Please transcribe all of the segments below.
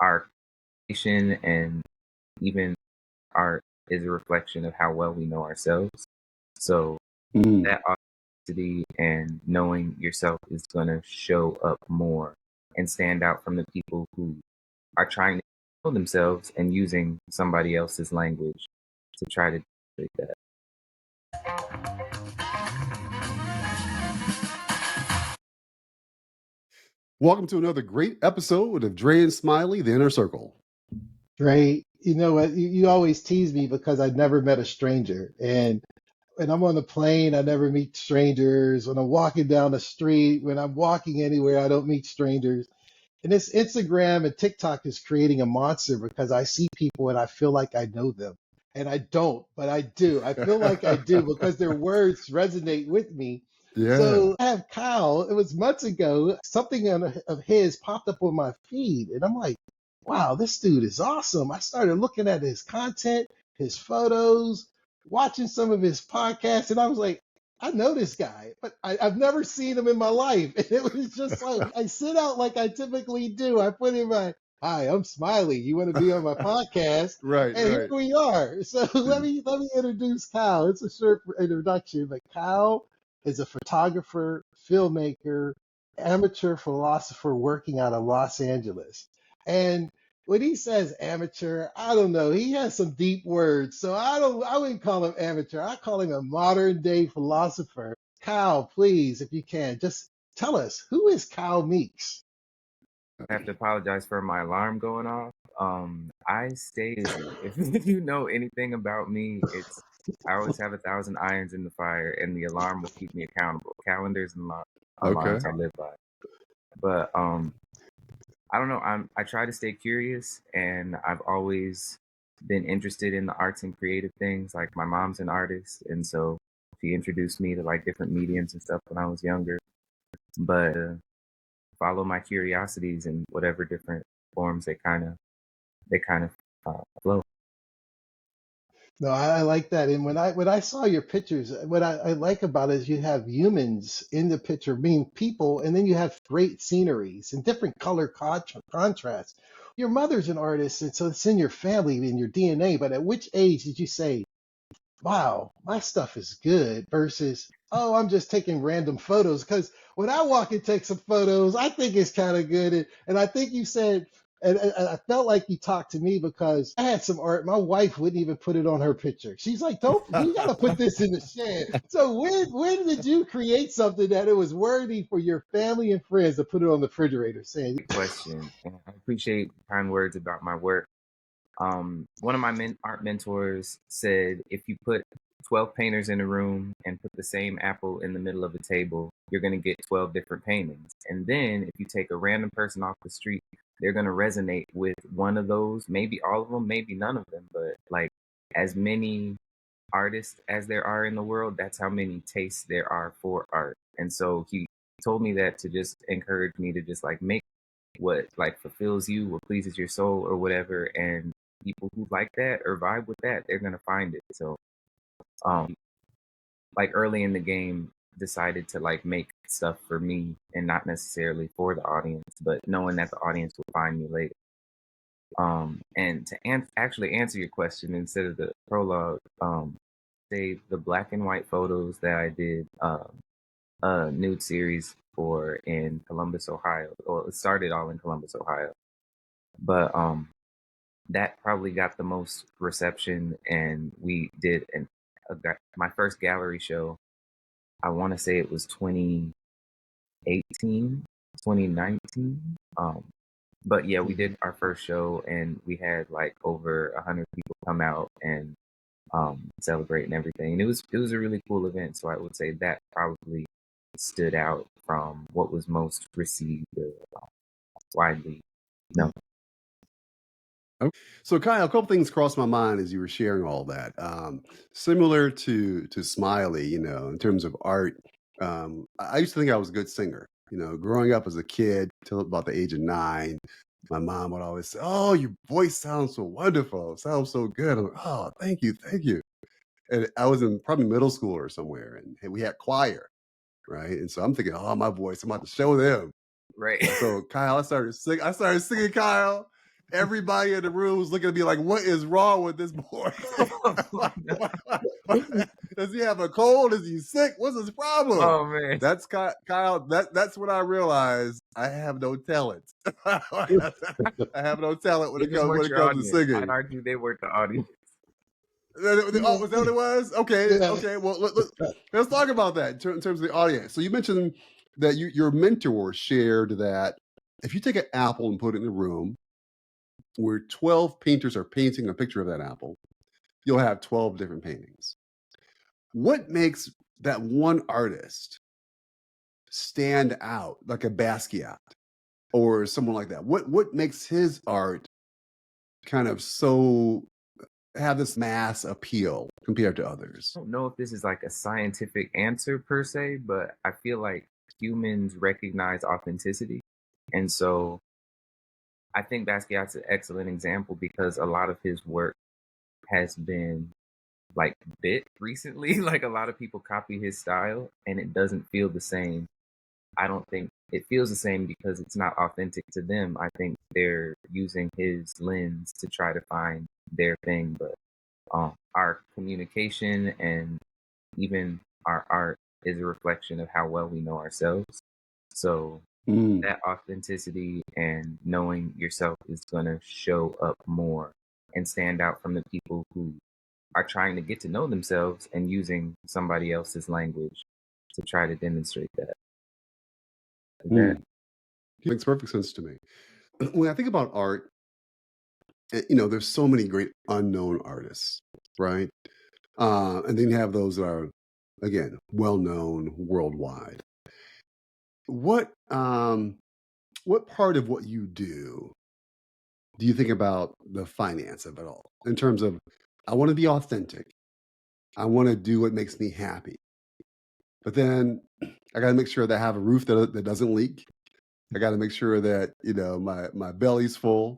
our creation and even art is a reflection of how well we know ourselves. So Mm. that authenticity and knowing yourself is going to show up more and stand out from the people who are trying to know themselves and using somebody else's language to try to do that. Welcome to another great episode of Dre and Smiley, The Inner Circle. Dre, you know what? You always tease me because I never met a stranger. And when I'm on the plane, I never meet strangers. When I'm walking down the street, when I'm walking anywhere, I don't meet strangers. And this Instagram and TikTok is creating a monster because I see people and I feel like I know them. And I don't, but I do. I feel like I do because their words resonate with me. Yeah. So I have Kyle, it was months ago, something of his popped up on my feed. And I'm like, wow, this dude is awesome. I started looking at his content, his photos, watching some of his podcasts, and I was like, I know this guy, but I've never seen him in my life. And it was just like, I sit out like I typically do. I put in my, hi, I'm Smiley. You want to be on my podcast? Right, And here right. we are. So let me introduce Kyle. It's a short introduction, but Kyle is a photographer, filmmaker, amateur philosopher working out of Los Angeles. And when he says amateur, I don't know. He has some deep words, so I wouldn't call him amateur. I call him a modern day philosopher. Kyle, please, if you can, just tell us, who is Kyle Meeks? I have to apologize for my alarm going off. I stay busy. If you know anything about me, it's I always have 1,000 irons in the fire, and the alarm will keep me accountable. Calendars and alarms I live by. But I don't know. I try to stay curious, and I've always been interested in the arts and creative things. Like my mom's an artist, and so she introduced me to like different mediums and stuff when I was younger. But follow my curiosities in whatever different forms they kind of flow. No, I like that. And when I saw your pictures, what I like about it is you have humans in the picture, being people, and then you have great sceneries and different color contrasts. Your mother's an artist, and so it's in your family, in your DNA. But at which age did you say, wow, my stuff is good versus, oh, I'm just taking random photos? Because when I walk and take some photos, I think it's kind of good. And I think you said, and I felt like you talked to me because I had some art. My wife wouldn't even put it on her picture. She's like, don't, you got to put this in the shed. So when did you create something that it was worthy for your family and friends to put it on the refrigerator? Saying, Good question. And I appreciate kind words about my work. One of my art mentors said, if you put 12 painters in a room and put the same apple in the middle of a table, you're going to get 12 different paintings. And then if you take a random person off the street, they're going to resonate with one of those, maybe all of them, maybe none of them, but like as many artists as there are in the world, that's how many tastes there are for art. And so he told me that to just encourage me to just like make what like fulfills you, what pleases your soul or whatever. And people who like that or vibe with that, they're gonna find it. So um like early in the game decided to like make stuff for me and not necessarily for the audience, but knowing that the audience will find me later. And to actually answer your question instead of the prologue, say the black and white photos that I did a nude series for in Columbus, Ohio. Well, it started all in Columbus, Ohio, but that probably got the most reception, and we did my first gallery show. I want to say it was 2018, 2019. But yeah, we did our first show, and we had like over 100 people come out and celebrate and everything. And it was a really cool event. So I would say that probably stood out from what was most received or widely known. So Kyle, a couple things crossed my mind as you were sharing all that. Similar to Smiley, you know, in terms of art, I used to think I was a good singer. You know, growing up as a kid till about the age of 9, my mom would always say, "Oh, your voice sounds so wonderful, sounds so good." I'm like, "Oh, thank you, thank you." And I was in probably middle school or somewhere, and we had choir, right? And so I'm thinking, "Oh, my voice, I'm about to show them." Right. So Kyle, I started singing, Kyle. everybody in the room was looking at me like, what is wrong with this boy? Does he have a cold? Is he sick? What's his problem? Oh man, That's Kyle. That's when I realized I have no talent. I have no talent when they it just comes weren't your to audience. singing. I'd argue they weren't the audience. Oh, was that what it was? Okay, Yeah. okay. Well, let's talk about that in terms of the audience. So you mentioned that your mentor shared that if you take an apple and put it in a room where 12 painters are painting a picture of that apple, you'll have 12 different paintings. What makes that one artist stand out, like a Basquiat or someone like that? What makes his art kind of so have this mass appeal compared to others? I don't know if this is like a scientific answer per se, but I feel like humans recognize authenticity. And so I think Basquiat's an excellent example because a lot of his work has been like bit recently. Like a lot of people copy his style and it doesn't feel the same. I don't think it feels the same because it's not authentic to them. I think they're using his lens to try to find their thing. But our communication and even our art is a reflection of how well we know ourselves. So that authenticity and knowing yourself is going to show up more and stand out from the people who are trying to get to know themselves and using somebody else's language to try to demonstrate that. That Makes perfect sense to me. When I think about art, there's so many great unknown artists, right? And then you have those that are, again, well known worldwide. What part of what you do you think about the finance of it all in terms of I want to be authentic, I want to do what makes me happy, but then I got to make sure that I have a roof that doesn't leak. I got to make sure that my belly's full.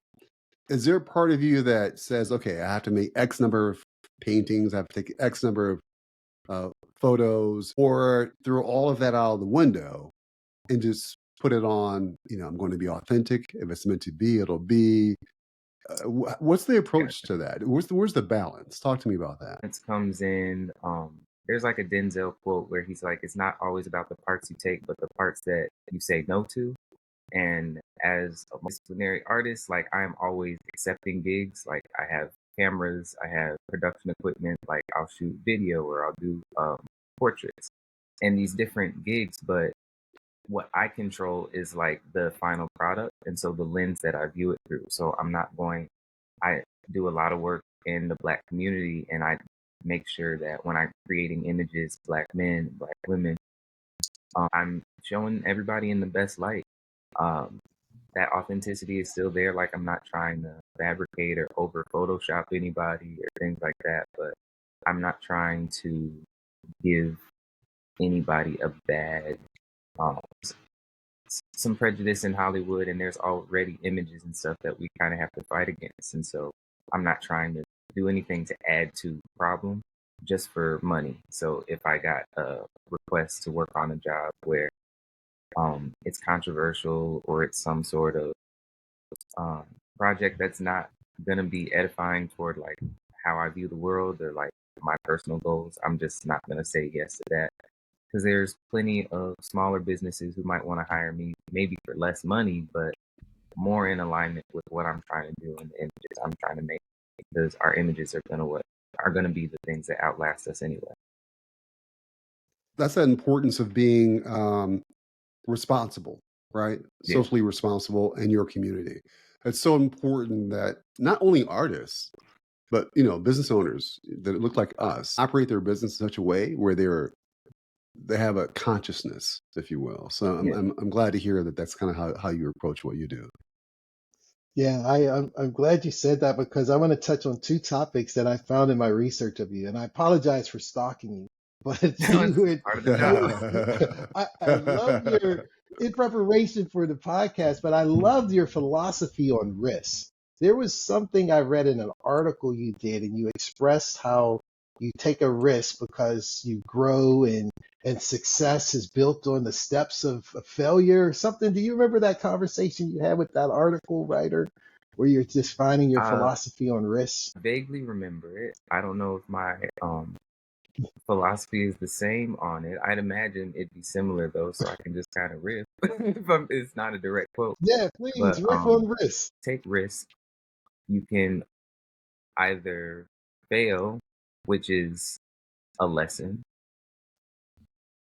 Is there a part of you that says, okay, I have to make X number of paintings, I have to take X number of photos, or throw all of that out of the window and just put it on, I'm going to be authentic. If it's meant to be, it'll be. What's the approach to that? Where's the balance? Talk to me about that. it comes in. There's like a Denzel quote where he's like, "It's not always about the parts you take, but the parts that you say no to." And as a multidisciplinary artist, like I am always accepting gigs. Like I have cameras, I have production equipment. Like I'll shoot video or I'll do portraits and these different gigs. But what I control is like the final product, and so the lens that I view it through. So I do a lot of work in the Black community, and I make sure that when I'm creating images, Black men, Black women, I'm showing everybody in the best light. That authenticity is still there. Like I'm not trying to fabricate or over Photoshop anybody or things like that, but I'm not trying to give anybody a bad um, some prejudice in Hollywood, and there's already images and stuff that we kind of have to fight against. And so I'm not trying to do anything to add to the problem just for money. So if I got a request to work on a job where it's controversial or it's some sort of project that's not going to be edifying toward like how I view the world or like my personal goals, I'm just not going to say yes to that. Because there's plenty of smaller businesses who might want to hire me, maybe for less money, but more in alignment with what I'm trying to do and the images I'm trying to make. Because our images are gonna be the things that outlast us anyway. That's the importance of being responsible, right? Yeah. Socially responsible in your community. It's so important that not only artists, but business owners that look like us operate their business in such a way where they have a consciousness, if you will. So I'm glad to hear that that's kind of how you approach what you do. Yeah, I'm glad you said that because I want to touch on two topics that I found in my research of you, and I apologize for stalking you, but I love your in preparation for the podcast, but I loved your philosophy on risk. There was something I read in an article you did, and you expressed how you take a risk because you grow and success is built on the steps of failure or something. Do you remember that conversation you had with that article writer? where you're just finding your I philosophy on risk? vaguely remember it. I don't know if my philosophy is the same on it. I'd imagine it'd be similar though, so I can just kind of riff. It's not a direct quote, Yeah, please but riff on risk. take risk. You can either fail, which is a lesson,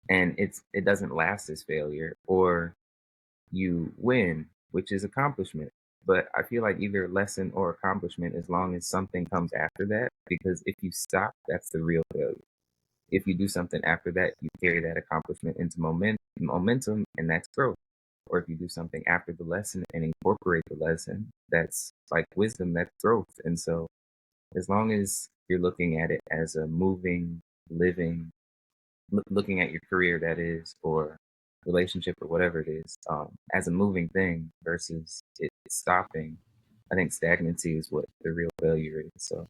and it doesn't last as failure, or you win, which is accomplishment. But I feel like either lesson or accomplishment as long as something comes after that, because if you stop, that's the real failure. If you do something after that, you carry that accomplishment into momentum, and that's growth. Or if you do something after the lesson and incorporate the lesson, that's like wisdom, that's growth. And so, as long as you're looking at it as a moving, living, looking at your career, that is, or relationship or whatever it is, as a moving thing versus it stopping, I think stagnancy is what the real failure is. So,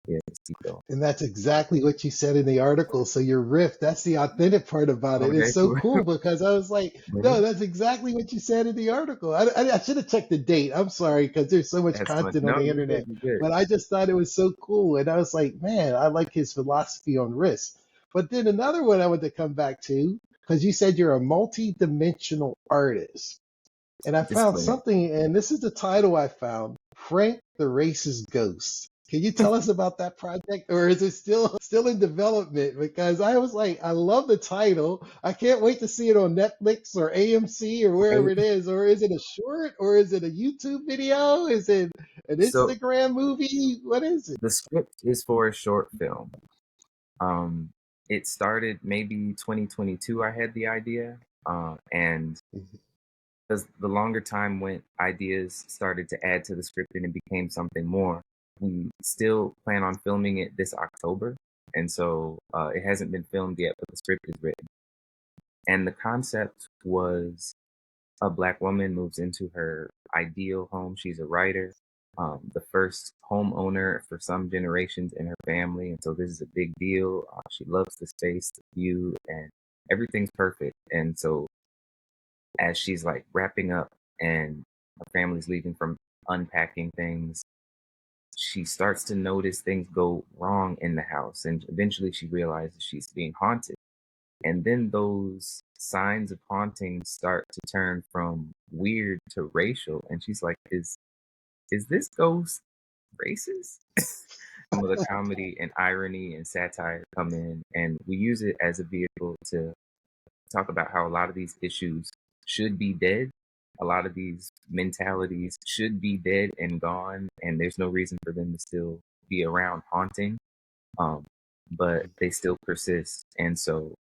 yeah, just keep going. And that's exactly what you said in the article. So your riff, that's the authentic part about it. It's Okay, so cool. cool because I was like, no, Mhm. that's exactly what you said in the article. I should have checked the date. I'm sorry because there's so much That's fun. content on No, the you're good. internet. You're good. But I just thought it was so cool. And I was like, man, I like his philosophy on risk. But then another one I want to come back to, because you said you're a multi-dimensional artist. And I found Disclaimer. something, and this is the title I found, Frank the Racist Ghost. Can you tell us about that project, or is it still in development? Because I was like, I love the title. I can't wait to see it on Netflix or AMC or wherever Right. it is. Or is it a short, or is it a YouTube video? Is it an So Instagram movie? What is it? the script is for a short film. Um, it started maybe 2022. I had the idea, and as the longer time went, ideas started to add to the script, and it became something more. We still plan on filming it this October, and so it hasn't been filmed yet, but the script is written. And the concept was a Black woman moves into her ideal home. She's a writer, the first homeowner for some generations in her family. And so this is a big deal. She loves the space, the view, and everything's perfect. And so as she's like wrapping up and her family's leaving from unpacking things, she starts to notice things go wrong in the house. And eventually she realizes she's being haunted. And then those signs of haunting start to turn from weird to racial. And she's like, is this ghost racist? Some of the comedy and irony and satire come in, and we use it as a vehicle to talk about how a lot of these issues should be dead. A lot of these mentalities should be dead and gone, and there's no reason for them to still be around haunting. Um, but they still persist. And so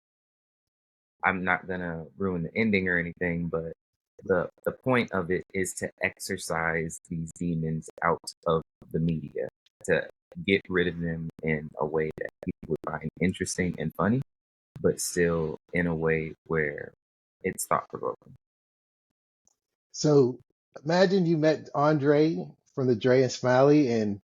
I'm not gonna ruin the ending or anything, but the point of it is to exorcise these demons out of the media, to get rid of them in a way that people would find interesting and funny, but still in a way where it's thought provoking. So imagine you met Andre from the Dre and Smiley, and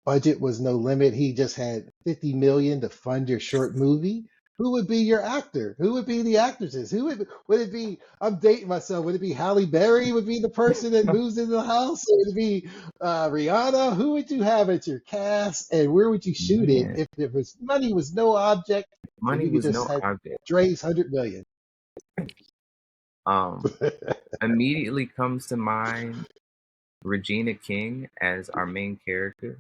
budget was no limit. He just had 50 million to fund your short movie. Who would be your actor? Who would be the actresses? Would it be? I'm dating myself. Would it be Halle Berry? Would be the person that moves into the house? Or would it be Rihanna? Who would you have as your cast, and where would you shoot it Man, if money was no object and money you could was just no have object. Dre's 100 million? Um, immediately comes to mind Regina King as our main character.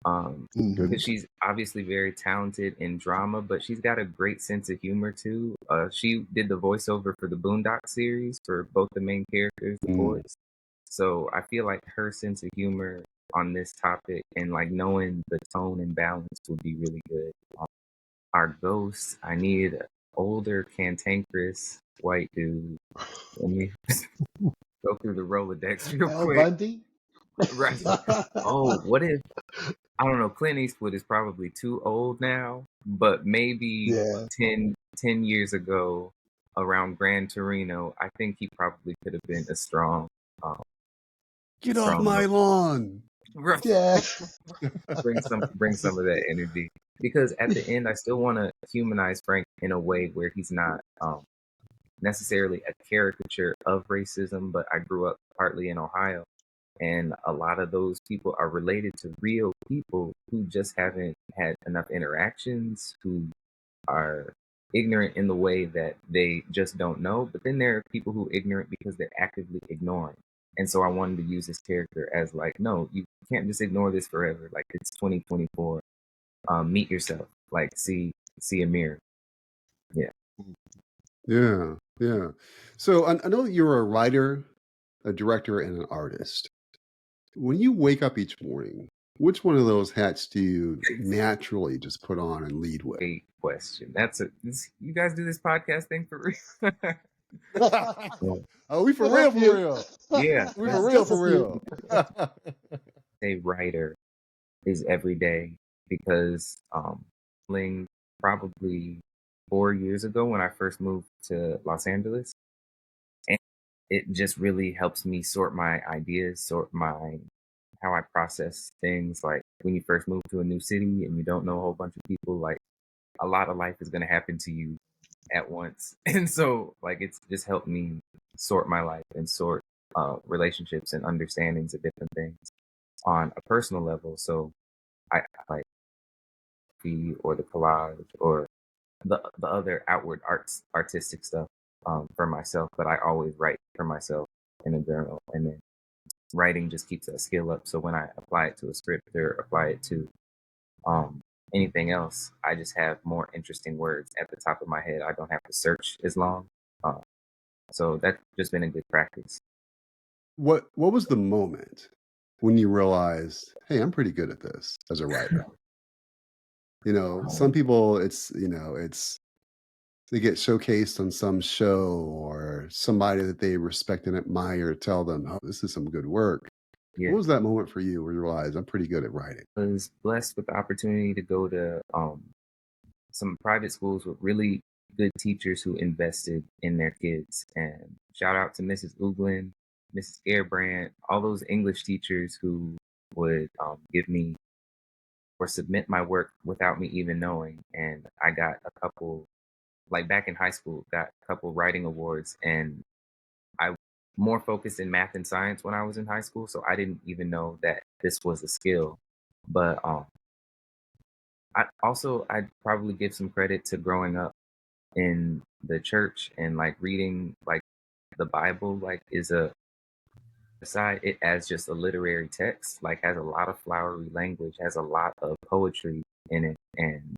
Mhm. Because she's obviously very talented in drama, but she's got a great sense of humor too. She did the voiceover for the Boondock series for both the main characters, the Mm. boys. So I feel like her sense of humor on this topic and like knowing the tone and balance would be really good. Our ghosts, I need an older, cantankerous white dude. Let me go through the Rolodex real Al quick. Bundy? Right. Oh, what if I don't know. Clint Eastwood is probably too old now, but maybe Yeah. 10 years ago around Gran Torino, I think he probably could have been a um, Get off strong my lawn. right. Yeah. Bring some of that energy. Because at the end, I still want to humanize Frank in a way where he's not necessarily a caricature of racism, but I grew up partly in Ohio. And a lot of those people are related to real people who just haven't had enough interactions, who are ignorant in the way that they just don't know. But then there are people who are ignorant because they're actively ignoring. And so I wanted to use this character as like, no, you can't just ignore this forever. Like it's 2024. Meet yourself. Like see a mirror. Yeah. Yeah, yeah. So I know that you're a writer, a director, and an artist. When you wake up each morning, which one of those hats do you naturally just put on and lead with? Great question. You guys do this podcast thing for real? Oh, we for Good real, help for you. real. Yeah. We Yeah. for That's real, just for as you. real. A writer is every day because probably 4 years ago when I first moved to Los Angeles, and it just really helps me sort my ideas, sort my how I process things. Like when you first move to a new city and you don't know a whole bunch of people, like a lot of life is going to happen to you at once, and so like it's just helped me sort my life and sort relationships and understandings of different things on a personal level. So I like the or the collage or the other outward artistic stuff for myself, but I always write for myself in a journal, and then writing just keeps that skill up. So when I apply it to a script or apply it to um, anything else, I just have more interesting words at the top of my head. I don't have to search as long. Uh, so that's just been a good practice. What was the moment when you realized, hey, I'm pretty good at this as a writer? You know, some people it's they get showcased on some show or somebody that they respect and admire tell them, oh, this is some good work. What Yeah, was that moment for you where you realized I'm pretty good at writing? I was blessed with the opportunity to go to some private schools with really good teachers who invested in their kids. And shout out to Mrs. Uglin, Mrs. Gairbrandt, all those English teachers who would give me or submit my work without me even knowing. And I got a couple, like back in high school, got a couple writing awards. And I more focused in math and science when I was in high school, so I didn't even know that this was a skill. But I'd probably give some credit to growing up in the church and like reading like the Bible like is a aside it as just a literary text, like has a lot of flowery language, has a lot of poetry in it. And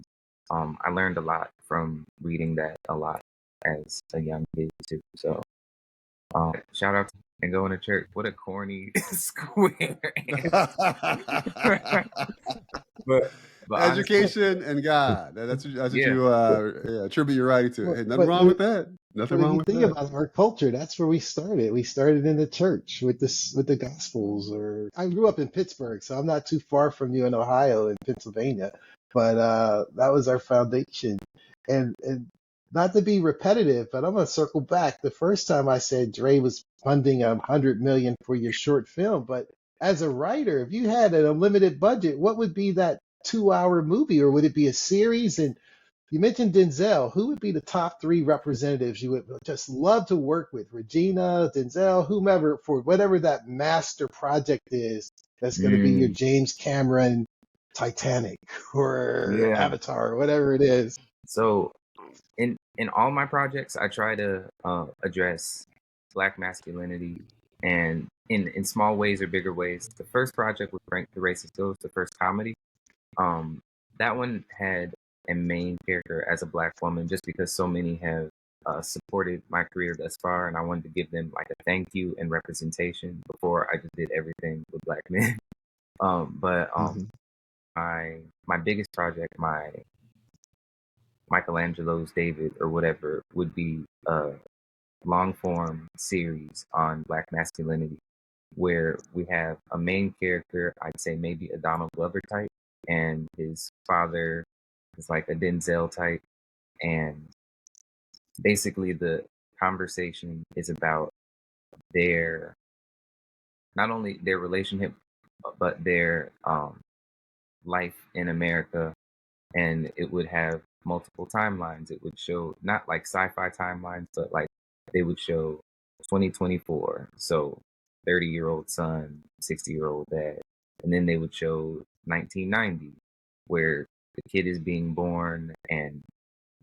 I learned a lot from reading that a lot as a young kid too. So shout out to and going to church. What a corny square answer. but but honestly, Education and God. That's what yeah. you yeah, attribute your writing to. But, Hey, nothing but wrong with that. Nothing But if wrong you with think that. about our culture, that's where we started. We started in the church with this, with the Gospels. Or I grew up in Pittsburgh, so I'm not too far from you in Ohio and Pennsylvania. But that was our foundation. And not to be repetitive, but I'm gonna circle back. The first time I said Dre was funding 100 million for your short film, but as a writer, if you had an unlimited budget, what would be that 2 hour movie, or would it be a series? And you mentioned Denzel. Who would be the top three representatives you would just love to work with? Regina, Denzel, whomever, for whatever that master project is that's going to be your Mm, James Cameron Titanic or yeah. Avatar or whatever it is. So in all my projects, I try to address Black masculinity, and in small ways or bigger ways. The first project with Frank the Racist Ghost, the first comedy, um, that one had a main character as a Black woman, just because so many have supported my career thus far, and I wanted to give them like a thank you and representation before I just did everything with Black men. But Mhm. my biggest project, my Michelangelo's David or whatever, would be a long form series on Black masculinity where we have a main character, I'd say maybe a Donald Glover type, and his father is like a Denzel type. And basically, the conversation is about their not only their relationship, but their life in America. And it would have multiple timelines. It would show not like sci-fi timelines, but like they would show 2024. So 30-year-old son, 60-year-old dad. And then they would show 1990, where the kid is being born and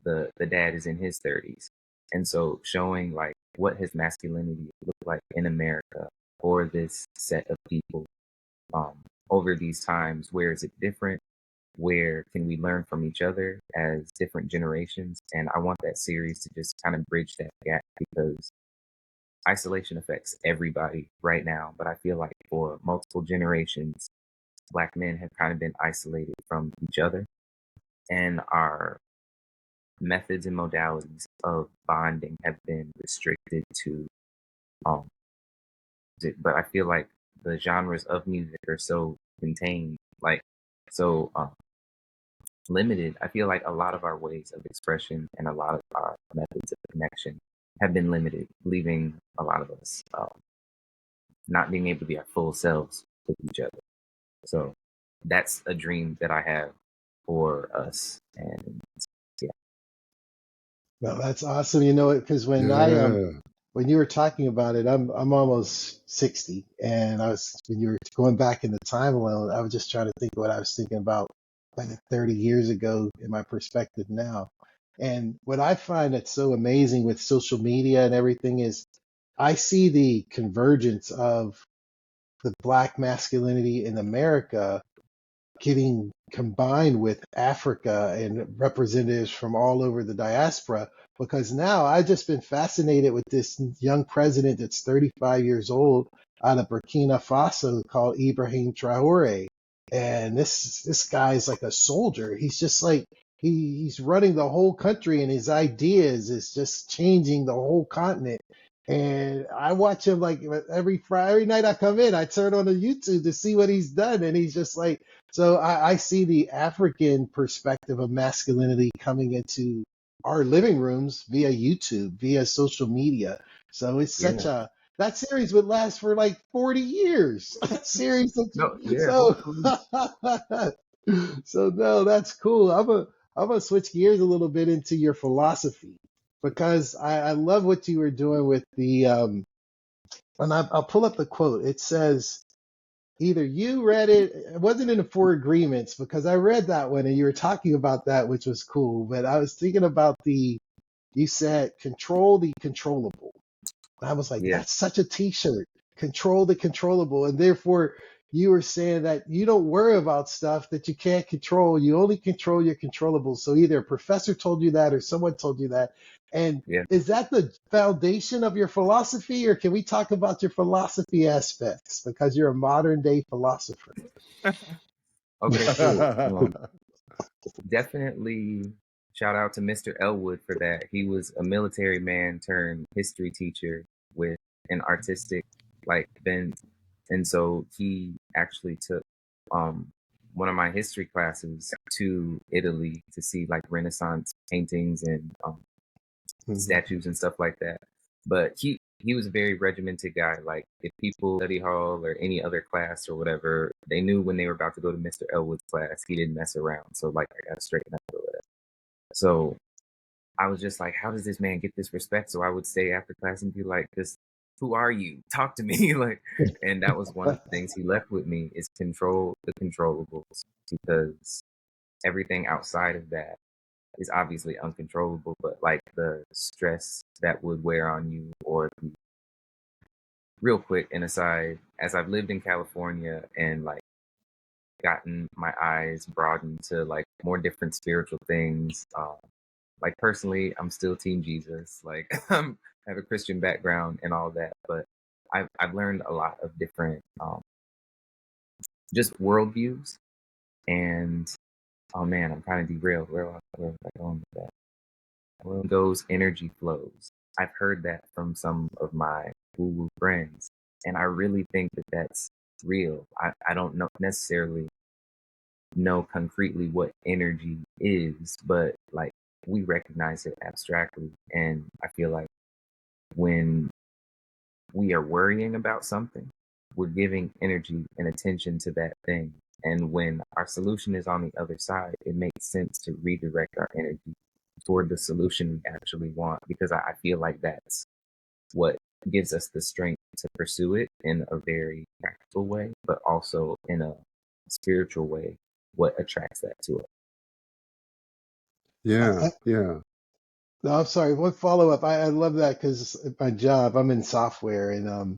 the dad is in his 30s. And so showing like what has masculinity looked like in America for this set of people um, over these times. Where is it different? Where can we learn from each other as different generations? And I want that series to just kind of bridge that gap, because isolation affects everybody right now. But I feel like for multiple generations, Black men have kind of been isolated from each other, and our methods and modalities of bonding have been restricted to um but I feel like the genres of music are so contained, like so limited. I feel like a lot of our ways of expression and a lot of our methods of connection have been limited, leaving a lot of us not being able to be our full selves with each other. So that's a dream that I have for us. And yeah. No, that's awesome. You know, because Yeah. when you were talking about it, I'm almost 60, and when you were going back in the timeline, I was just trying to think what I was thinking about like 30 years ago in my perspective now. And what I find that's so amazing with social media and everything is I see the convergence of the Black masculinity in America getting combined with Africa and representatives from all over the diaspora. Because now I've just been fascinated with this young president that's 35 years old out of Burkina Faso called Ibrahim Traore. And this guy is like a soldier. He's just like he's running the whole country, and his ideas is just changing the whole continent. And I watch him like every Friday, every night I come in, I turn on the YouTube to see what he's done, and he's just like so I see the African perspective of masculinity coming into our living rooms via YouTube, via social media. So it's such Yeah. a that series would last for like 40 years. series that No, yeah, so hopefully. so no, that's cool. I'm gonna switch gears a little bit into your philosophy because I love what you were doing with the and I'll pull up the quote. It says either you read it, it wasn't in the Four Agreements because I read that one and you were talking about that, which was cool. But I was thinking about you said control the controllable. And I was like, Yeah, that's such a t-shirt. Control the controllable. And therefore, you were saying that you don't worry about stuff that you can't control. You only control your controllables. So either a professor told you that or someone told you that. And yeah. is that the foundation of your philosophy, or can we talk about your philosophy aspects because you're a modern day philosopher? Okay, cool. Definitely shout out to Mr. Elwood for that. He was a military man turned history teacher with an artistic like bent. And so he actually took um one of my history classes to Italy to see like Renaissance paintings and Mhm. statues and stuff like that. But he was a very regimented guy. Like if people study hall or any other class or whatever, they knew when they were about to go to Mr. Elwood's class, he didn't mess around. So like I gotta straighten up or whatever. So I was just like, how does this man get this respect? So I would stay after class and be like, this who are you? Talk to me. Like and that was one of the things he left with me is control the controllables, because everything outside of that is obviously uncontrollable, but like the stress that would wear on you, or the, real quick, an aside, as I've lived in California and like gotten my eyes broadened to like more different spiritual things, like personally, I'm still Team Jesus. Like I have a Christian background and all that, but I've learned a lot of different just worldviews. And oh man, I'm kind of derailed. Where was I going with that? Well, those energy flows. I've heard that from some of my woo-woo friends, and I really think that that's real. I don't know necessarily know concretely what energy is, but like we recognize it abstractly. And I feel like when we are worrying about something, we're giving energy and attention to that thing. And when our solution is on the other side, it makes sense to redirect our energy toward the solution we actually want, because I feel like that's what gives us the strength to pursue it in a very practical way, but also in a spiritual way, what attracts that to us. Yeah, I, yeah. No, I'm sorry. One follow up. I love that because my job, I'm in software, and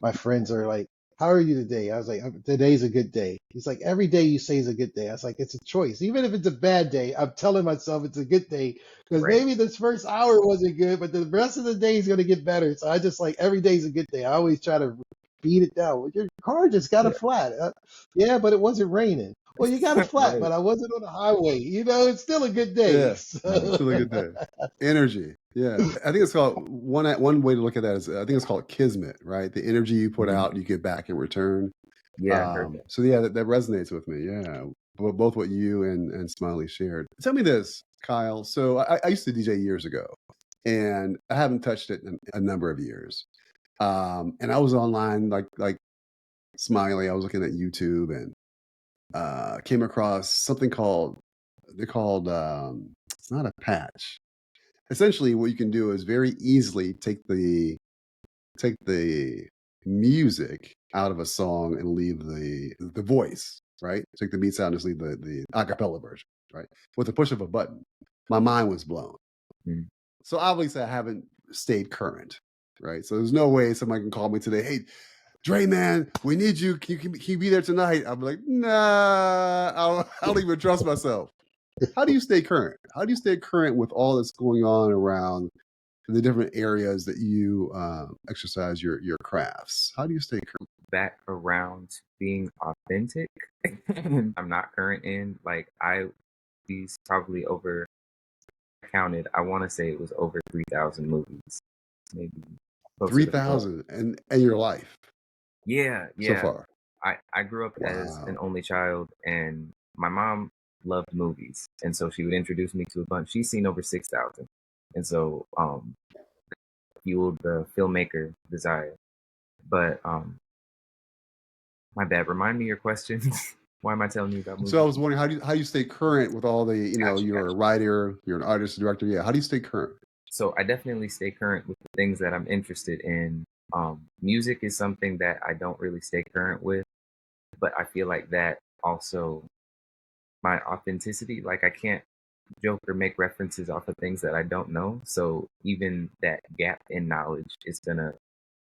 my friends are like, "How are you today?" I was like, "Today's a good day." He's like, "Every day you say is a good day." I was like, "It's a choice. Even if it's a bad day, I'm telling myself it's a good day because Right. maybe this first hour wasn't good, but the rest of the day is gonna get better." So I just like every day's a good day. I always try to beat it down. Well, your car just got a Yeah. flat. Yeah, but it wasn't raining. Well, you got a flat, Right. but I wasn't on the highway. It's still a good day. Yeah. Right. Still a good day. Energy. Yeah. I think it's called one way to look at that is I think it's called kismet, right? The energy you put Mhm. out, you get back in return. Yeah, I heard that. So yeah, that resonates with me. Yeah. Both what you and Smiley shared. Tell me this, Kyle. So I used to DJ years ago and I haven't touched it in a number of years. And I was online like Smiley. I was looking at YouTube and came across something called they're called it's not a patch. Essentially, what you can do is very easily take the music out of a song and leave the voice, right? Take the beats out and just leave the acapella version, right? With the push of a button. My mind was blown. Mhm. So obviously, I haven't stayed current, right? So there's no way somebody can call me today. Hey, Dre, man, we need you. Can you be there tonight? I'm like, nah, I don't even trust myself. How do you stay current? How do you stay current with all that's going on around the different areas that you exercise your crafts? How do you stay current? Back around being authentic. I'm not current in like these probably over counted. I want to say it was over 3,000 movies, maybe closer to 3,000 and your life Yeah, so yeah. far. I grew up as an Wow. only child, and my mom loved movies, and so she would introduce me to a bunch. She's seen over 6,000, and so fueled the filmmaker desire. But my bad. Remind me your question. Why am I telling you about So I movies? was wondering how do you stay current with all the Gotcha, you're a gotcha. writer, you're an artist, director. Yeah, how do you stay current? So I definitely stay current with the things that I'm interested in. Music is something that I don't really stay current with, but I feel like that also my authenticity. Like I can't joke or make references off of things that I don't know. So even that gap in knowledge is gonna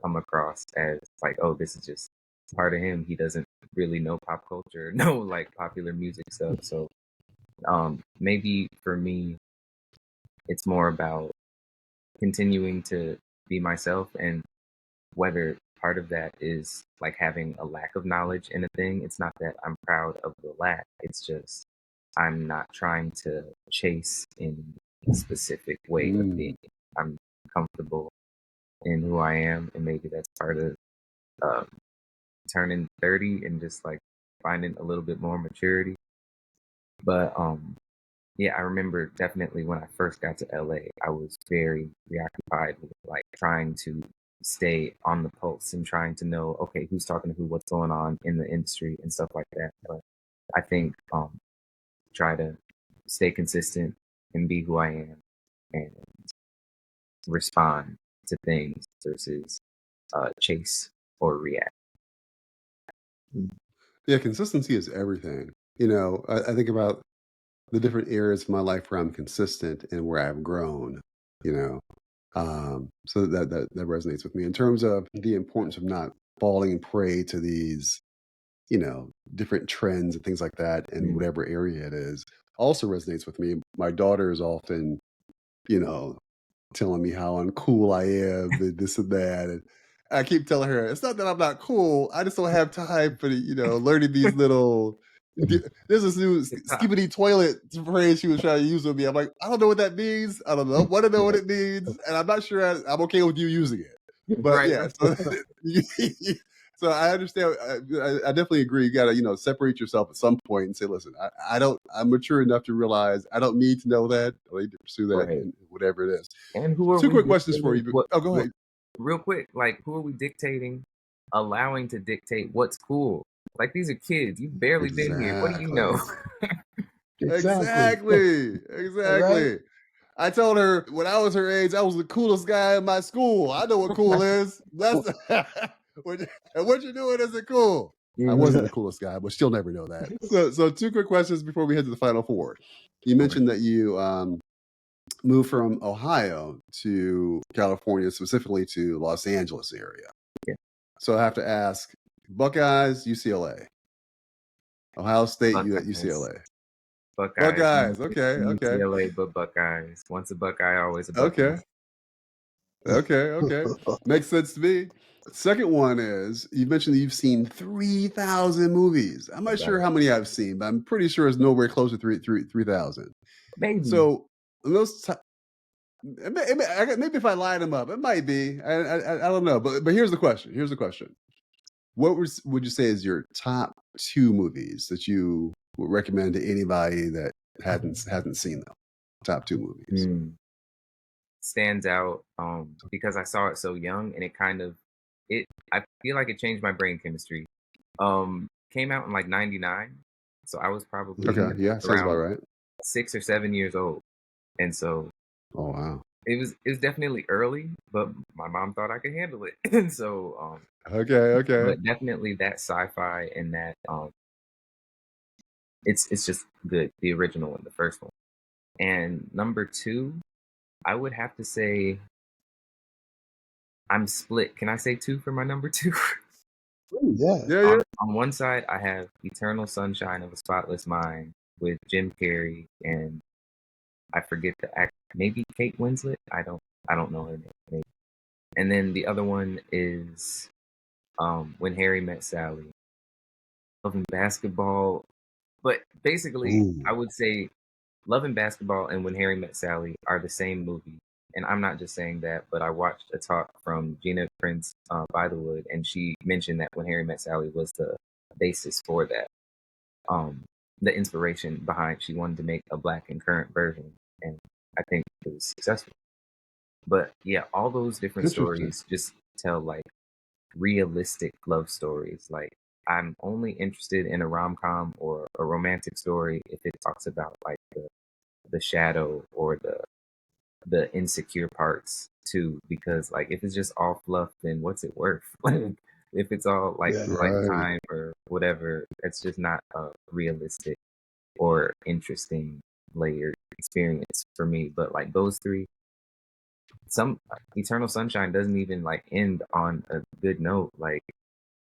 come across as like, oh, this is just part of him. He doesn't really know pop culture, know like popular music stuff. So maybe for me, it's more about continuing to be myself, and whether part of that is like having a lack of knowledge in a thing. It's not that I'm proud of the lack. It's just I'm not trying to chase in a specific way of Mm. being. I'm comfortable in who I am, and maybe that's part of um, turning 30 and just like finding a little bit more maturity. But yeah, I remember definitely when I first got to LA, I was very preoccupied with like trying to stay on the pulse and trying to know, okay, who's talking to who, what's going on in the industry and stuff like that. But I think try to stay consistent and be who I am and respond to things versus chase or react. Yeah, consistency is everything. I think about the different areas of my life where I'm consistent and where I've grown, you know. So that resonates with me in terms of the importance of not falling prey to these, different trends and things like that in Mm. whatever area it is. Also resonates with me. My daughter is often, you know, telling me how uncool I am and this and that. And I keep telling her, it's not that I'm not cool. I just don't have time for, learning these little. There's this new TikTok. skibbity toilet phrase she was trying to use with me. I'm like, I don't know what that means. I don't know. Want to know what Yeah. it means. And I'm not sure I'm okay with you using it. But Right. yeah, so, so I understand. I definitely agree. You got to, separate yourself at some point and say, listen, I'm mature enough to realize I don't need to know that. I need to pursue that Right. in whatever it is. And who are Two we quick questions for dictating you. what Oh, go ahead. real quick, like who are we dictating, allowing to dictate what's cool? Like these are kids. You've barely been here. What do you know? Exactly. Exactly. Exactly. Right? Exactly. I told her when I was her age, I was the coolest guy in my school. I know what cool is. That's and what you're doing isn't cool. I wasn't the coolest guy, but she'll never know that. So 2 quick questions before we head to the final 4. You mentioned that you moved from Ohio to California, specifically to Los Angeles area. Yeah. So I have to ask: Buckeyes, UCLA, Ohio State, Buckeyes. UCLA. Buckeyes. Okay. UCLA, but Buckeyes. Once a Buckeye, always a Buckeye. Okay. Makes sense to me. Second one is, you mentioned that you've seen 3,000 movies. I'm not sure how many I've seen, but I'm pretty sure it's nowhere close to 3,000. Maybe. So those, maybe if I line them up, it might be. I don't know. But here's the question. What would you say is your top 2 movies that you would recommend to anybody that hasn't seen them? Top 2 movies. Stands out because I saw it so young, and I feel like it changed my brain chemistry. Came out in like 99, so I was probably sounds about right. 6 or 7 years old, and so oh wow, it was definitely early, but my mom thought I could handle it, and so okay. But definitely that sci-fi and that it's just good, the original one, the first one. And number 2, I would have to say I'm split. Can I say 2 for my number 2? Yeah. On one side, I have Eternal Sunshine of a Spotless Mind with Jim Carrey and I forget the act, maybe Kate Winslet. I don't know her name. Maybe. And then the other one is When Harry Met Sally. Love and Basketball. But basically, I would say Love and Basketball and When Harry Met Sally are the same movie. And I'm not just saying that, but I watched a talk from Gina Prince Bythewood, and she mentioned that When Harry Met Sally was the basis for that. The inspiration behind, she wanted to make a Black and current version, and I think it was successful. But yeah, all those different stories just tell like realistic love stories. Like I'm only interested in a rom-com or a romantic story if it talks about like the shadow or the insecure parts too, because like if it's just all fluff, then what's it worth? If it's all like lifetime or whatever, it's just not a realistic or interesting layered experience for me. But like those 3, some Eternal Sunshine doesn't even like end on a good note. Like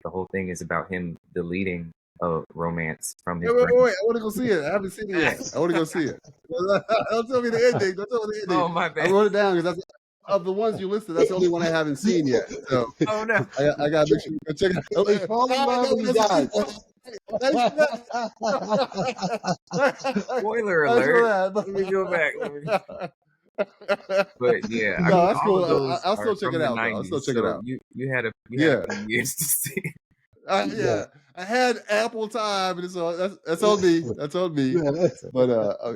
the whole thing is about him deleting a romance from his brain. Wait, I want to go see it. I haven't seen it yet. I want to go see it. Don't tell me the ending. Oh, my bad. I wrote it down because that's of the ones you listed. That's the only one I haven't seen yet. So oh no, I got to make sure you check it out. They fall in love when he dies. Spoiler alert. Let me go back. But yeah, no, I mean, that's cool. I'll still check it out. 90s, I'll still check it out. You had a few years to see. Yeah, I had ample time, and so that's on me. That's on me. But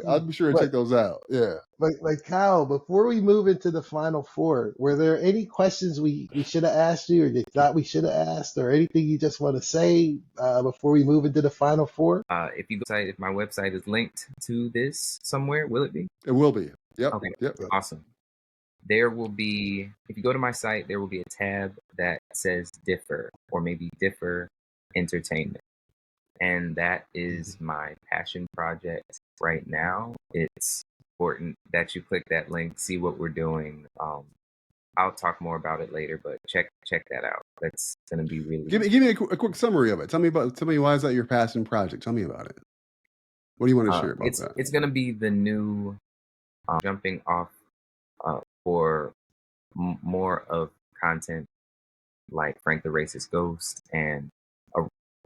I'll be sure to check those out. Yeah. Like Kyle, before we move into the final 4, were there any questions we should have asked you, or you thought we should have asked, or anything you just want to say before we move into the final 4? If my website is linked to this somewhere, will it be? It will be. Yep. Okay. Yep. Awesome. There will be, if you go to my site, there will be a tab that says Differ, or maybe Differ Entertainment. And that is my passion project right now. It's important that you click that link, see what we're doing. I'll talk more about it later, but check that out. That's going to be really. Give me a quick summary of it. Tell me why is that your passion project? Tell me about it. What do you want to share about that? It's going to be the new jumping off for more of content like Frank the Racist Ghost and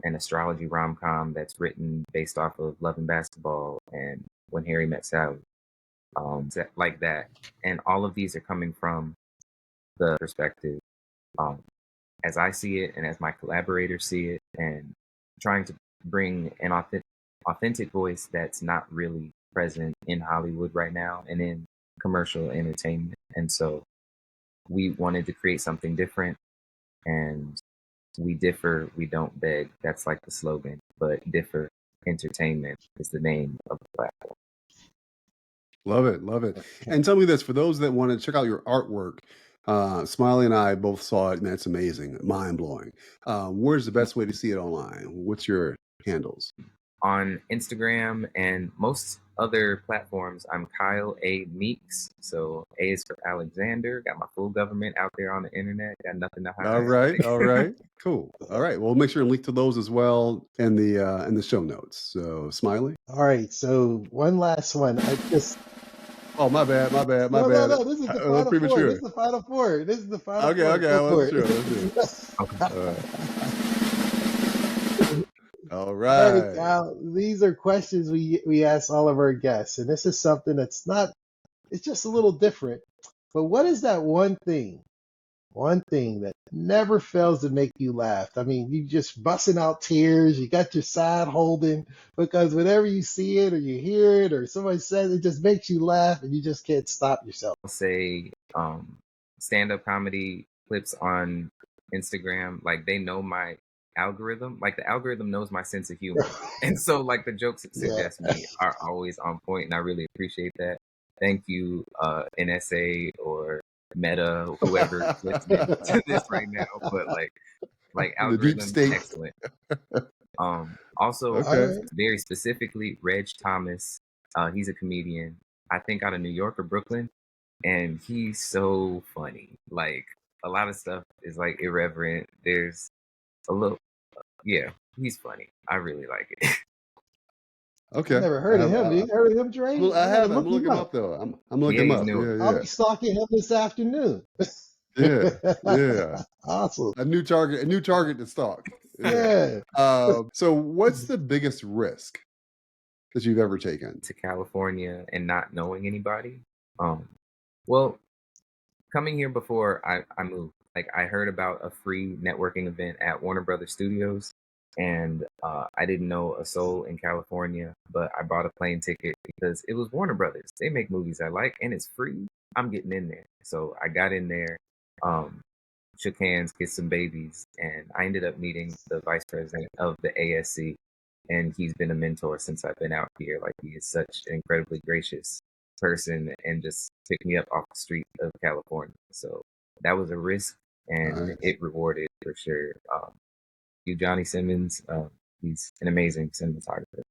an astrology rom-com that's written based off of Love and Basketball and When Harry Met Sally, like that. And all of these are coming from the perspective as I see it and as my collaborators see it, and trying to bring an authentic voice that's not really present in Hollywood right now and in commercial entertainment. And so we wanted to create something different, and we differ, we don't beg. That's like the slogan, but Differ Entertainment is the name of the platform. Love it, love it. And tell me this, for those that want to check out your artwork, Smiley and I both saw it, and that's amazing, mind blowing. Where's the best way to see it online? What's your handles? On Instagram and most other platforms, I'm Kyle A. Meeks. So A is for Alexander. Got my full government out there on the internet. Got nothing to All hide. right, all right, cool. All right, well, make sure and link to those as well in the show notes. So, Smiley. All right, so one last one. I just Oh, my bad, my bad, my no, no, bad. no. This is the A little final four. This premature. is the final four. This is the final Okay, four. okay, I Go for wasn't it. sure. Let's do it. All right. All All right, right. Cal. These are questions we ask all of our guests, and this is something that's not. It's just a little different. But what is that one thing that never fails to make you laugh? I mean, you just busting out tears. You got your side holding because whenever you see it or you hear it or somebody says it, it just makes you laugh, and you just can't stop yourself. I'll say stand-up comedy clips on Instagram, like they know my algorithm. Like the algorithm knows my sense of humor. And so like the jokes it Yeah. suggests me are always on point, and I really appreciate that. Thank you, NSA or Meta, whoever listening to this right now. But like The deep algorithm, state. excellent. Also, All Okay. right. very specifically, Reg Thomas. He's a comedian. I think out of New York or Brooklyn, and he's so funny. Like a lot of stuff is like irreverent. There's a little, yeah, he's funny. I really like it. I Okay. never I heard of have. him. You heard of him, Dre? I I gotta have. I'm look gonna look him him up. up though. I'm looking Yeah, him he's up. new. I'll Yeah, be stalking him this afternoon. yeah, yeah. Awesome. A new target to stalk. Yeah. Yeah. So, what's the biggest risk that you've ever taken? To California and not knowing anybody. Well, coming here before I moved, like I heard about a free networking event at Warner Brothers Studios, and I didn't know a soul in California, but I bought a plane ticket because it was Warner Brothers. They make movies I like, and it's free. I'm getting in there, so I got in there, um, shook hands, kissed some babies, and I ended up meeting the vice president of the ASC, and he's been a mentor since I've been out here. Like he is such an incredibly gracious person and just picked me up off the street of California. So that was a risk, and Nice. it rewarded for sure. You, Johnny Simmons, he's an amazing cinematographer.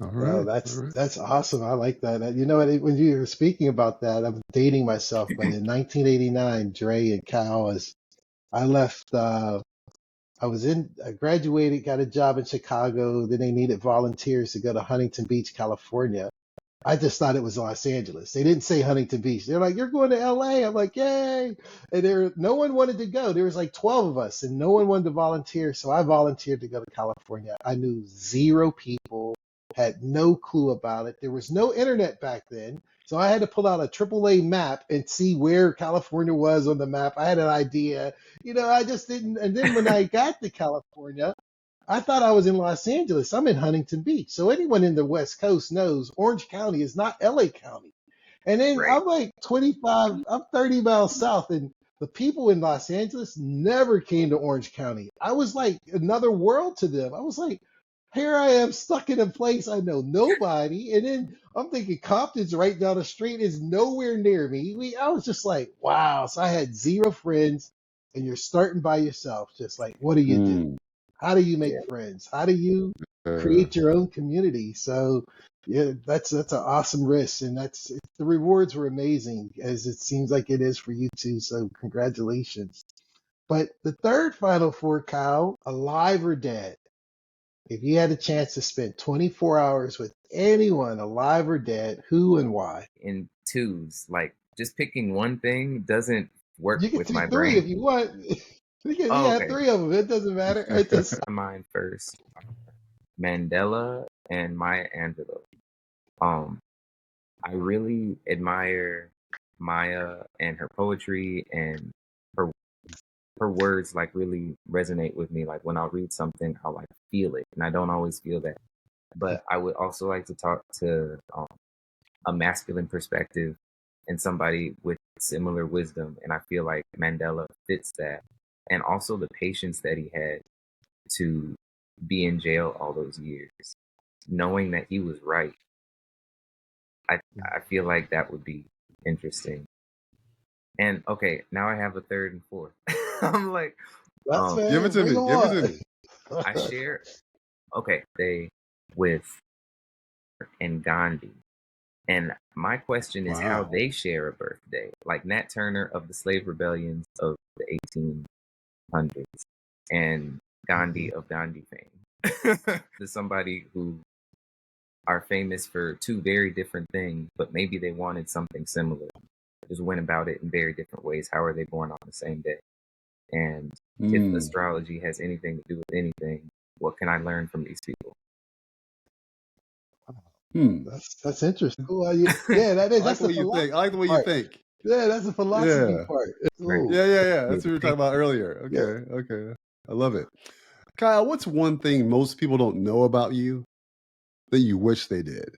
All Well, right. All right. that's awesome. I like that. You know what? When you were speaking about that, I'm dating myself, but in 1989, Dre and Cal, as I left, I graduated, got a job in Chicago. Then they needed volunteers to go to Huntington Beach, California. I just thought it was Los Angeles. They didn't say Huntington Beach. They're like, "You're going to LA." I'm like, "Yay!" And no one wanted to go. There was like 12 of us, and no one wanted to volunteer. So I volunteered to go to California. I knew zero people, had no clue about it. There was no internet back then, so I had to pull out a AAA map and see where California was on the map. I had an idea, I just didn't. And then when I got to California, I thought I was in Los Angeles. I'm in Huntington Beach. So anyone in the West Coast knows Orange County is not LA County. And then Right. I'm like 25, I'm 30 miles south, and the people in Los Angeles never came to Orange County. I was like another world to them. I was like, here I am stuck in a place I know nobody. And then I'm thinking Compton's right down the street, is nowhere near me. I was just like, wow. So I had zero friends, and you're starting by yourself. Just like, what do you do? Mm, How do you Yeah. make friends? How do you uh, create your own community? So yeah, that's an awesome risk, and the rewards were amazing, as it seems like it is for you too. So congratulations. But the third final four, Kyle, alive or dead. If you had a chance to spend 24 hours with anyone, alive or dead, who and why? In twos, like just picking one thing doesn't work You can with do my three if brain. you want. Oh, Yeah, okay. three of them. It doesn't matter. It just My mind first. Mandela and Maya Angelou. Um, I really admire Maya and her poetry, and her her words like really resonate with me. Like when I'll read something, I'll like feel it, and I don't always feel that. But I would also like to talk to a masculine perspective and somebody with similar wisdom, and I feel like Mandela fits that, and also the patience that he had to be in jail all those years, knowing that he was right I feel like that would be interesting. And okay, now I have a third and fourth. I'm like, That's Give it fair. to Bring me. them Give it to on. me. I share they with and Gandhi. And my question is how Wow. they share a birthday, like Nat Turner of the slave rebellions of the 1800s and Gandhi of Gandhi fame. There's somebody who are famous for two very different things, but maybe they wanted something similar. Just went about it in very different ways. How are they born on the same day? And if Mm. astrology has anything to do with anything, what can I learn from these people? Hmm. That's interesting. Well, yeah, that I is. like That's the the way you think. I like philosophy the way you part. think. Yeah, that's the philosophy Yeah. part. Right. Cool. Yeah. Yeah. Yeah, That's what we were talking about earlier. Yeah. Okay. Okay. I love it. Kyle, what's one thing most people don't know about you that you wish they did?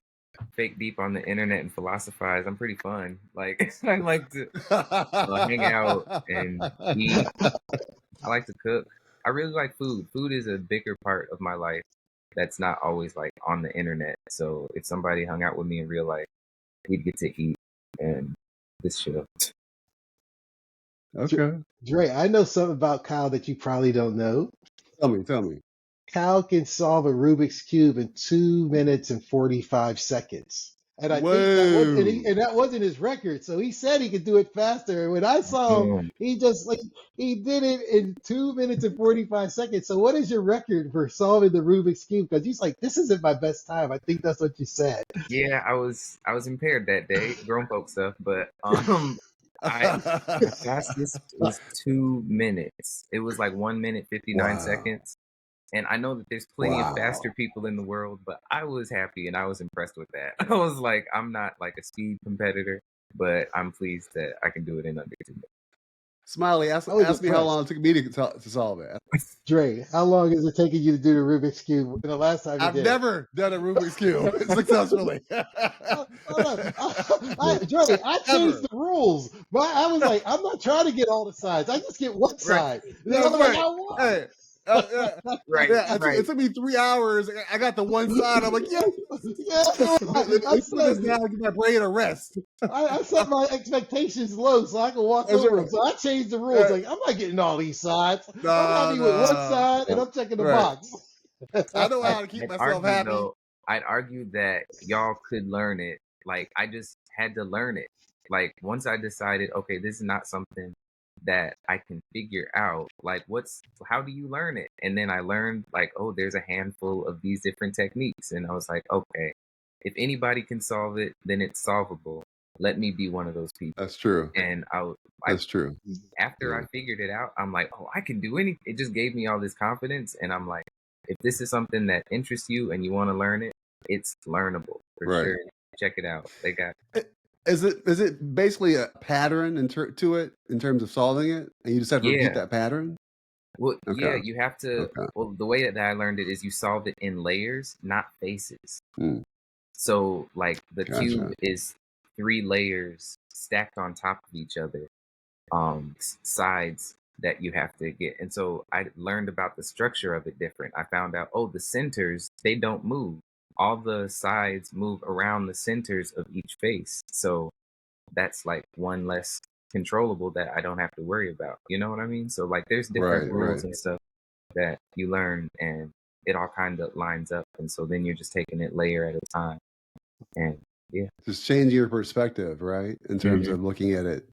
fake deep on the internet and philosophize. I'm pretty fun. Like I like to hang out and eat. I like to cook. I really like food. Food is a bigger part of my life that's not always like on the internet. So if somebody hung out with me in real life, we'd get to eat and this shit up. Okay. Dre, I know something about Kyle that you probably don't know. Tell me. Kyle can solve a Rubik's Cube in 2 minutes and 45 seconds. And I think that was Whoa. and that wasn't his record. So he said he could do it faster. And when I saw him, Boom. he just like he did it in 2 minutes and 45 seconds. So what is your record for solving the Rubik's Cube? Because he's like, this isn't my best time. I think that's what you said. Yeah, I was impaired that day, grown folk stuff, but fastest was 2 minutes. It was like 1 minute 59 Wow. seconds. And I know that there's plenty of Wow. faster people in the world, but I was happy and I was impressed with that. I was like, I'm not like a speed competitor, but I'm pleased that I can do it in under 2 minutes. Smiley, ask I was me how impressed. long it took me to solve it. Dre, how long is it taking you to do the Rubik's Cube? The last time you I've did never done a Rubik's Cube successfully. it? Dre, I changed the rules. I was like, I'm not trying to get all the sides. I just get one side. And then That's I'm like, right. I won. Hey, Right, yeah, right. it took me 3 hours. I got the one side. I'm like, yeah, Yeah, let's put this down and give my brain a rest. I set my expectations low so I can walk That's over right. them. So I changed the rules. Right. Like, I'm not getting all these sides. I'm No, happy with one side and no. I'm checking the Right. box. I know how to keep myself happy. I'd argue that y'all could learn it. Like I just had to learn it. Like once I decided, okay, this is not something that I can figure out. Like how do you learn it? And then I learned like, oh, there's a handful of these different techniques. And I was like, okay, if anybody can solve it, then it's solvable. Let me be one of those people. That's true. And That's true. after I figured it out, I'm like, oh, I can do anything. It just gave me all this confidence. And I'm like, if this is something that interests you and you want to learn it, it's learnable for Right. sure. Check it out. They got Is it basically a pattern to it in terms of solving it, and you just have to repeat that pattern? well, Okay. yeah, you have to. Okay. Well, the way that I learned it is you solve it in layers, not faces. Hmm. So, like the Gotcha. cube is 3 layers stacked on top of each other, sides that you have to get. And so I learned about the structure of it different. I found out, oh, the centers, they don't move. All the sides move around the centers of each face. So that's like one less controllable that I don't have to worry about. You know what I mean? So like there's different Right, rules right. and stuff that you learn and it all kind of lines up. And so then you're just taking it layer at a time. And yeah. Just changing your perspective, right? In terms of looking at it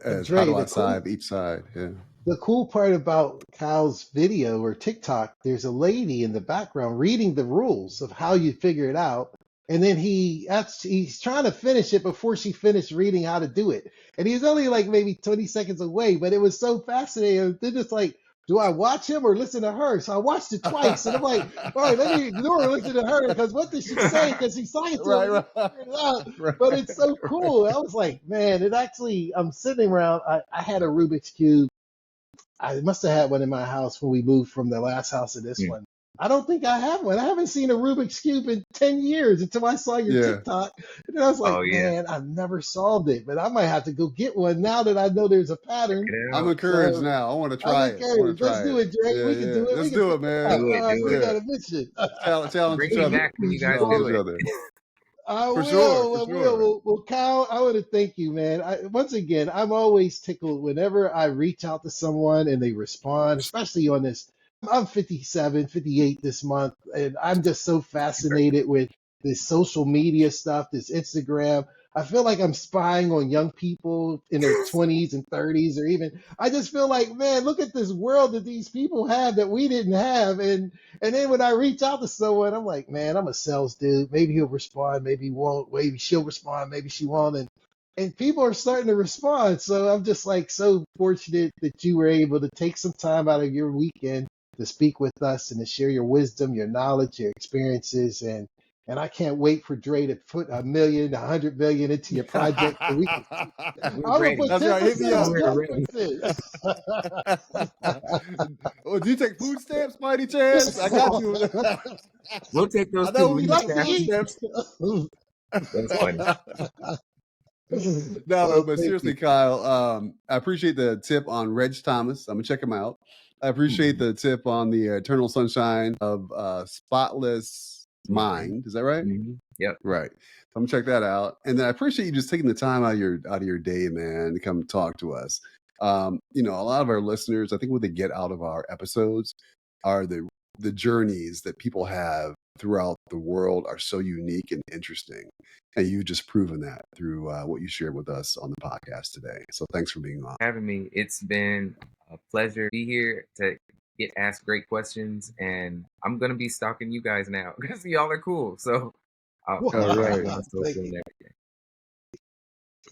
as Dre, how do I the cool- solve each side? Yeah. The cool part about Kyle's video or TikTok, there's a lady in the background reading the rules of how you figure it out. And then he's trying to finish it before she finished reading how to do it. And he's only like maybe 20 seconds away, but it was so fascinating. They're just like, do I watch him or listen to her? So I watched it twice. And I'm like, all right, let me ignore and listen to her because what did she say? Because she's talking to him. Right. But it's so cool. I was like, man, I'm sitting around. I had a Rubik's Cube. I must have had one in my house when we moved from the last house to this one. I don't think I have one. I haven't seen a Rubik's Cube in 10 years until I saw your TikTok. And I was like, man, I've never solved it, but I might have to go get one now that I know there's a pattern. I'm encouraged now. I want to try it. Let's do it, Drake. Yeah, we can do it. Let's do it, man. We got a mission. Challenge Bring each me other. back when you guys Challenge do each it. other. I For will. sure, I for will. sure. Well, Kyle, I want to thank you, man. Once again, I'm always tickled whenever I reach out to someone and they respond, especially on this. I'm 57, 58 this month, and I'm just so fascinated with this social media stuff, this Instagram. I feel like I'm spying on young people in their 20s and 30s, or even, I just feel like, man, look at this world that these people have that we didn't have. And then when I reach out to someone, I'm like, man, I'm a sales dude. Maybe he'll respond, maybe he won't. Maybe she'll respond, maybe she won't. And people are starting to respond. So I'm just like so fortunate that you were able to take some time out of your weekend to speak with us and to share your wisdom, your knowledge, your experiences. And I can't wait for Dre to put $1 million, $100 million into your project so we can. We're I'm gonna ready. put That's right. Hit me 10% up. on We're ready. 10%. Oh, do you take food stamps, Mighty Chance? I got you. We'll take I those know too. we We like need Love the to cash. food eat. stamps. That's funny. No, Well, but thank seriously, you. Kyle, I appreciate the tip on Reg Thomas. I'm gonna check him out. I appreciate the tip on the Eternal Sunshine of Spotless Mind. Is that right? Yep. Right. I'm gonna check that out. And then I appreciate you just taking the time out of your day, man, to come talk to us. You know, a lot of our listeners, I think what they get out of our episodes are the journeys that people have throughout the world are so unique and interesting. And you've just proven that through what you shared with us on the podcast today. So thanks for being on. Having me. It's been a pleasure to be here to get asked great questions, and I'm gonna be stalking you guys now because y'all are cool. So I'll All follow right. you on social Thank and you. everything.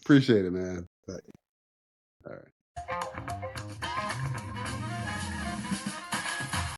Appreciate it, man. All right.